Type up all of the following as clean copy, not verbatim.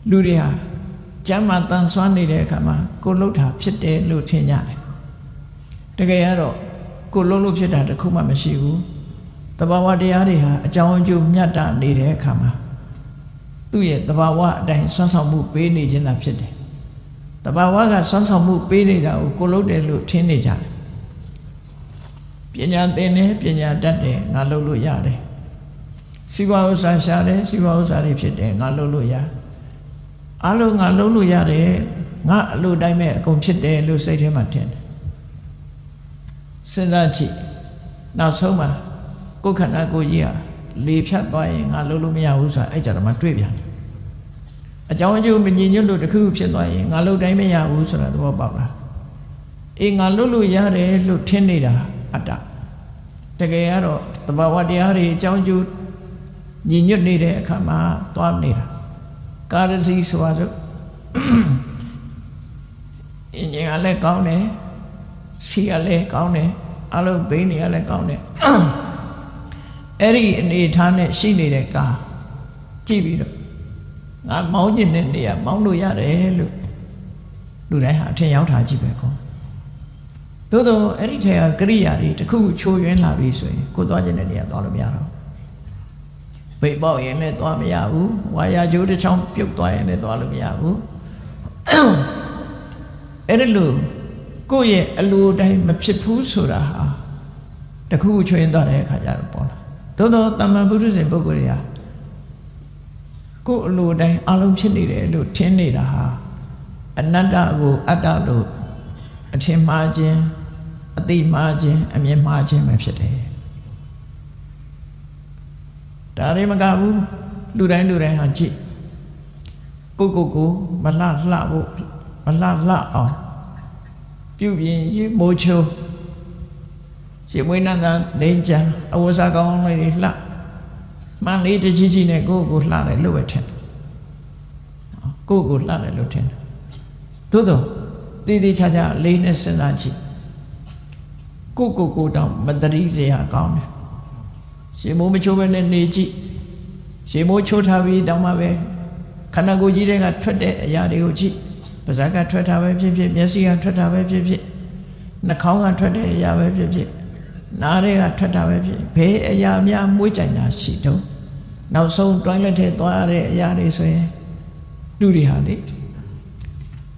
လူတွေဟာကျမ်းမာတန်ဆွမ်းနေတဲ့အခါမှာကိုလှုပ်တာဖြစ်တယ်လို့ထင်ကြတယ်တကယ်ကတော့ကိုလှုပ်လို့ဖြစ်တာတခုမှမရှိဘူးသဘာဝတရားတွေဟာအကြောင်းအကျိုးမြတ်တာနေတဲ့အခါမှာသူ့ရဲ့သဘာဝအတိုင်းဆွမ်းဆောင်မှုပေးနေခြင်းသာဖြစ်တယ်သဘာဝကဆွမ်းဆောင်မှုပေးနေတာကိုကိုလှုပ်တယ်လို့ထင်နေကြတယ်ပညာသင်တယ်ပညာတတ်တယ်ငါလှုပ်လို့ရတယ်စီဝါဥစ္စာရှာတယ်စီဝါဥစ္စာတွေဖြစ်တယ်ငါလှုပ်လို့ရအလုံးငါလှုပ်လို့ရတယ်ငါအလိုတိုင်းမဲ့အကုန်ဖြစ်တယ်လို့စိတ်ထဲမှာထင်တယ်စဉ်းစားကြည့်နောက်ဆုံးမှာကိုယ်ခန္ဓာကိုယ်ကြီးဟာလေဖြတ်သွားရင်ငါလှုပ်လို့မရဘူးဆိုတာအဲ့ကြတော့မှတွေ့ပြန်တယ်အကြောင်းအကျိုးမညီညွတ်လို့တစ်ခုဖြစ်သွားရင်ငါလှုပ်တိုင်းမရဘူးဆိုတာသဘောပေါက်လားအေးငါလှုပ်လို့ရတယ်လို့ထင်နေတာအတ္တတကယ်ကတော့သဘာဝတရားတွေအကြောင်းအကျိုးညီညွတ်နေတဲ့အခါမှာသွားနေတာကာရစီဆိုတာဆိုအင်ဂျင်ကလည်းကောင်းတယ်စီကလည်းကောင်းတယ်အလုံးဘိန်းတွေကလည်းကောင်းတယ်အဲ့ဒီအနေထားနဲ့ရှိနေတဲ့ကာကြည့်ပြီးတော့ငါမောင်းကျင်တဲ့နေရာမောင်းလို့ရတယ်လို့လူတိုင်းဟာအထင်ရောက်တာကြည့်ပဲကောသို့တော့အဲ့ဒီထဲကကရိယာတွေတစ်ခုချိုးယွင်းလာပြီဆိုရင်ကိုသွားခြင်းတဲ့နေရာသွားလို့မရတော့ဘိတ်ပေါက်ရင်လည်းသွားမရဘူးဝါယာကျိုးတစ်ချောင်းပြုတ်သွားရင်လည်းသွားလို့မရဘူးအဲ့ဒီလိုကိုယ့်ရဲ့အလိုတိုင်းမဖြစ်ဘူးဆိုတာဟာတခုချွင်းသွားတဲ့အခါကျတော့ပေါ်လာသို့တော့တမန်ပုထုဇဉ်ပုဂ္ဂိုလ်တွေဟာကိုယ့်အလိုတိုင်းအလုံးဖြစ်နေတယ်လို့ထင်နေတာဟာအနတ္တကိုအတ္တလို့အထင်မှားခြင်းအသိမှားခြင်းအမြင်မှားခြင်းပဲဖြစ်တယ်ဒါတွေမကဘူးလူတိုင်းဟာကြည့်ကိုမလှလှဖို့မလှလှအောင်ပြုပြင်ရေမိုးချိုးရှင်မွေးနန္ဒလိန်ချံအဝဇ္ဇကောင်းလေးတွေလှမှန်လေးတကြီးကြီးနဲ့ကိုလှတယ်လို့ပဲထင်ကိုလှတယ်လို့ထင်သို့တော့တည်တည်ချာချာလေးနဲ့စဉ်းစားကြည့်ကိုတောင်မတရိစရာကောင်းတယ်ရှင်မိုးမချိုးပဲနဲ့နေကြည့်ရှင်မိုးချိုးထားပြီးတောင်မှပဲခန္ဓာကိုယ်ကြီးတွေကထွက်တဲ့အရာတွေကိုကြည့်ပါးစပ်ကထွက်တာပဲဖြစ်ဖြစ်မျက်စိကထွက်တာပဲဖြစ်ဖြစ်နှာခေါင်းကထွက်တဲ့အရာပဲဖြစ်ဖြစ်နားတွေကထွက်တာပဲဖြစ်ဘယ်အရာများမွေးကြိုင်တာရှိတော့နောက်ဆုံးတွိုင်းလက်ထဲသွားရတဲ့အရာတွေဆိုရင်လူတွေဟာလေ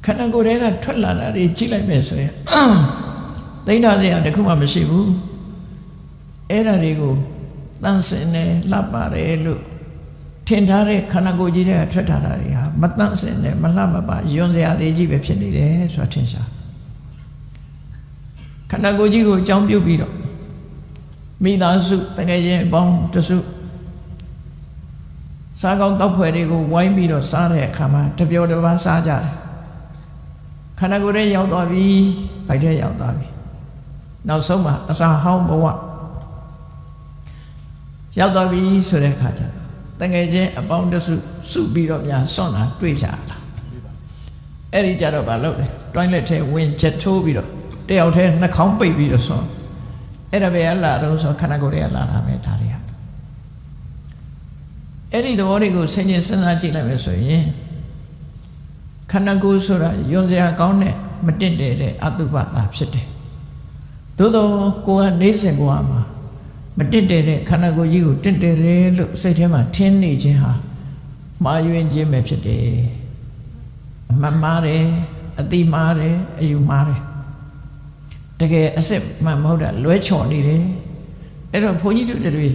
ခန္ဓာကိုယ်တွေကထွက်လာတာတွေကြည့်လိုက်မယ်ဆိုရင်သိမ်းထားစရာတခုမှမရှိဘူးအဲ့ဒါတွေကိုတန်ဆင်နေလှပ်ပါတယ်လို့ထင်ထားတဲ့ခန္ဓာကိုယ်ကြီးတွေကထွက်ထားတာတွေဟာမတန့်စင်နဲ့မလှမပယွန်းစရာတွေကြီးပဲဖြစ်နေတယ်ဆိုတာထင်ရှားခန္ဓာကိုယ်ကြီးကိုအကြောင်းပြုပြီးတော့မိသားစုတကယ်ချင်းအပေါင်းတစုစားကောင်းတောက်ဖွယ်တွေကိုဝိုင်းပြီးတော့စားတဲ့အခါမှာတပြောတစ်ပါးစားကြတယ်ခန္ဓာကိုယ်ရဲ့ရောက်သွားပြီဗိုက်ထဲရောက်သွားပြီနောက်ဆုံးမှာအစာဟောင်းဘဝရောက်သွားပြီဆိုတဲ့အခါကျတကယ်ချင်းအပေါင်းတစုစုပြီးတော့များစွန့်တာတွေ့ကြလားအဲ့ဒီကြတော့ဗာလုပ်တယ်တွိုင်းလက်ထဲဝင်ချက်ထိုးပြီးတော့တယောက်ထဲနှာခေါင်းပိတ်ပြီးတော့စွန့်အဲ့ဒါပဲအလားတော့ဆိုခန္ဓာကိုယ်ရဲ့လာတာပဲဒါတွေဟာအဲ့ဒီသဘောတွေကိုဆင်ခြင်စဉ်းစားကြည့်လိုက်မယ်ဆိုရင်ခန္ဓာကိုယ်ဆိုတာယွန်းစရာကောင်းတဲ့မတင့်တယ်တဲ့အတုပတာဖြစ်တယ်သို့တော့ကိုယ်ကနေစဉ်ဘဝမှာမတင့်တယ်တဲ့ခန္ဓာကိုယ်ကြီးကိုတင့်တယ်တယ်လို့စိတ်ထဲမှာထင်နေခြင်းဟာမှားယွင်းခြင်းပဲဖြစ်တယ်အမှန်မှားတယ်အတိမှားတယ်အယူမှားတယ်တကယ်အစစ်မှန်မဟုတ်တာလွဲချော်နေတယ်အဲ့တော့ဘုန်းကြီးတို့တွေ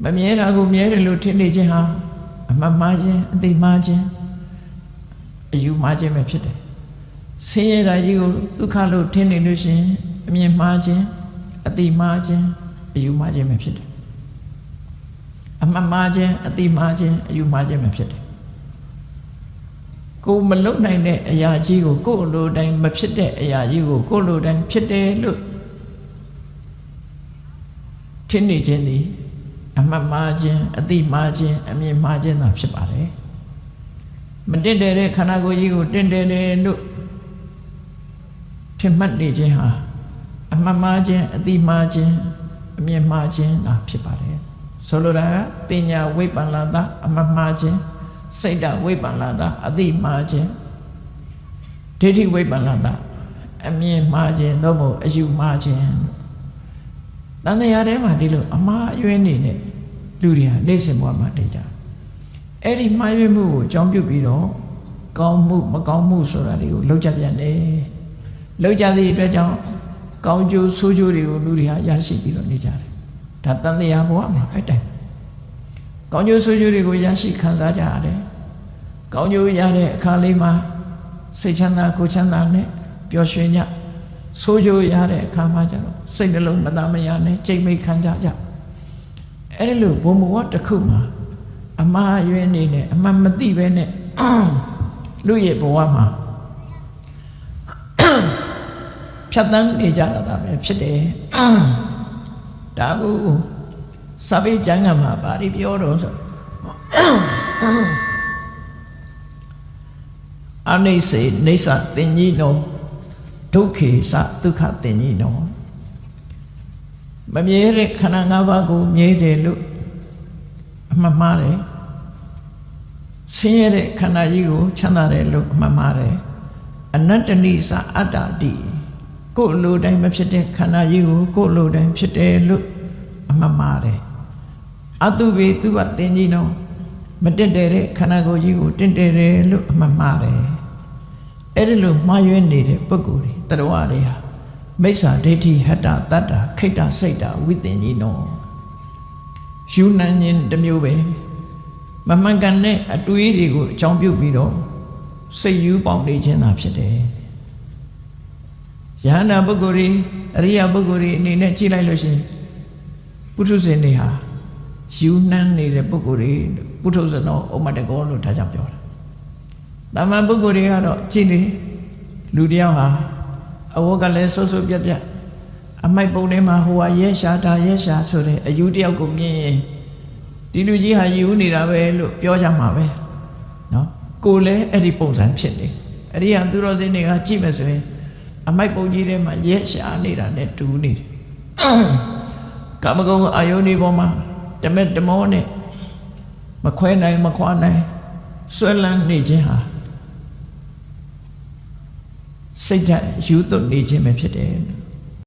မမြဲတာကိုမြဲတယ်လို့ထင်နေခြင်းဟာအမှန်မှားခြင်းအတိမှားခြင်းအယူမှားခြင်းပဲဖြစ်တယ်ဆင်းရဲတာကြီးကိုဒုက္ခလို့ထင်နေလို့ရှိရင်အမြင်မှားခြင်းအတိမှားခြင်းအယူမှားခြင်းပဲဖြစ်တယ်အမှန်မှားခြင်းအတိမှားခြင်းအယူမှားခြင်းပဲဖြစ်တယ်ကိုမလုံနိုင်တဲ့အရာကြီးကိုကိုယ်လိုတိုင်းမဖြစ်တဲ့အရာကြီးကိုကိုယ်လိုတိုင်းဖြစ်တယ်လို့ထင်နေခြင်းသည်အမှန်မှားခြင်းအတိမှားခြင်းအမြင်မှားခြင်းသာဖြစ်ပါတယ်မတင့်တယ်တဲ့ခန္ဓာကိုယ်ကြီးကိုတင့်တယ်တယ်လို့ထင်မှတ်နေခြင်းဟာအမှန်မှားခြင်းအတိမှားခြင်းအမြင်မှားခြင်းသာဖြစ်ပါတယ်ဆိုလိုတာကတင်ညာဝိပ္ပန္နတအမှန်မှားခြင်း စိတ်တဝိပ္ပန္နတာအတိမှားခြင်းဒိဋ္ဌိဝိပ္ပန္နတာအမြင်မှားခြင်းသို့မဟုတ်အယူမှားခြင်းတန်တရားထဲမှာဒီလိုအမှားအယွင်းနေနဲ့လူတွေဟာနေ့စဉ်ဘဝမှာတည်ကြအဲ့ဒီမှားယွင်းမှုကိုအကြောင်းပြုပြီးတော့ကောင်းမှုမကောင်းမှုဆိုတာတွေကိုလောက်ကြပြန်တယ်လောက်ကြသည့်အတွက်ကြောင့်ကောင်းကျိုးဆိုးကျိုးတွေကိုလူတွေဟာရရှိပြီးတော့နေကြတယ်ဒါတန်တရားဘဝမှာအဲ့တိုင်ကောင်းကျိုးဆိုးကျိုးတွေကိုရရှိခံစားကြရတယ်ကောင်းကျိုးရတဲ့အခါလေးမှာစိတ်ချမ်းသာကိုယ်ချမ်းသာနဲ့ပျော်ရွှင်ကြဆိုးကျိုးရတဲ့အခါမှာကျတော့စိတ်နှလုံးမသားမယာနဲ့ကြိတ်မိတ်ခံကြကြအဲ့ဒီလိုဘုံဘဝတစ်ခုမှာအမှားယွင်းနေနဲ့အမှန်မသိပဲနဲ့လူရဲ့ဘဝမှာဖြတ်တန်းနေကြတာပဲဖြစ်တယ်ဒါကိုစာပေကျမ်းဂန်မှာဗာဒီပြောတော့ဆိုအနိစေနေသတင်ကြီးနောဒုက္ခေသဒုက္ခတင်ကြီးနောမမြဲတဲ့ခန္ဓာ၅ပါးကိုမြဲတယ်လို့အမှတ်မှားတယ်ဆင်းရဲတဲ့ခန္ဓာကြီးကိုချမ်းသာတယ်လို့အမှတ်မှားတယ်အနတ္တနိသအတ္တတိကိုယ်လိုတိုင်းမဖြစ်တဲ့ခန္ဓာကြီးကိုကိုယ်လိုတိုင်းဖြစ်တယ်လို့အမှတ်မှားတယ်အတုပေသူဘတင်ကြီးနောမတက်တဲ့ခန္ဓာကိုယ်ကြီးကိုတင့်တယ်တယ်လို့အမှတ်မှားတယ်အဲ့ဒီလိုမှားယွင်းနေတဲ့ပုဂ္ဂိုလ်တွေတရဝတွေဟာမိစ္ဆာဒိဋ္ဌိဟတ္တတတ္တာခိတ္တစိတ်တာဝိတင်ကြီးနောယူနန်းခြင်းတစ်မျိုးပဲမမှန်ကန်တဲ့အတွေးတွေကိုအကြောင်းပြုပြီးတော့စိတ်ယူပေါက်နေခြင်းသာဖြစ်တယ်ယဟန္တာပုဂ္ဂိုလ်တွေအရိယပုဂ္ဂိုလ်တွေအနေနဲ့ကြည့်လိုက်လို့ရှိရင်ပုထုဇဉ်တွေဟာယူနှမ်းနေတဲ့ပုဂ္ဂိုလ်တွေပုထုဇဉ်တော်ဥမ္မတကောလို့ဒါကြောင့်ပြောတာတာမန်ပုဂ္ဂိုလ်တွေကတော့ကြည့်လေလူတယောက်ဟာအဝတ်ကလည်းဆိုးဆိုးပြက်ပြက်အမိုက်ပုံထဲမှာဟိုဟာရဲရှာတာရဲရှာဆိုတဲ့အယူတယောက်ကိုမြင်ရင်ဒီလူကြီးဟာယူနေတာပဲလို့ပြောကြမှာပဲနော်ကိုလည်းအဲ့ဒီပုံစံဖြစ်နေအဲ့ဒီဟာသူတော်စင်တွေကကြည့်မယ်ဆိုရင်အမိုက်ပုံကြီးထဲမှာရဲရှာနေတာနဲ့တူနေတယ်ကာမဂုဏ်အာယုန်ဒီပေါ်မှာတမက်တမောနဲ့မခွဲနိုင်မခွာနိုင်ဆွဲလန်းနေခြင်းဟာစိတ်ဓာတ်ယူသွတ်နေခြင်းပဲဖြစ်တယ်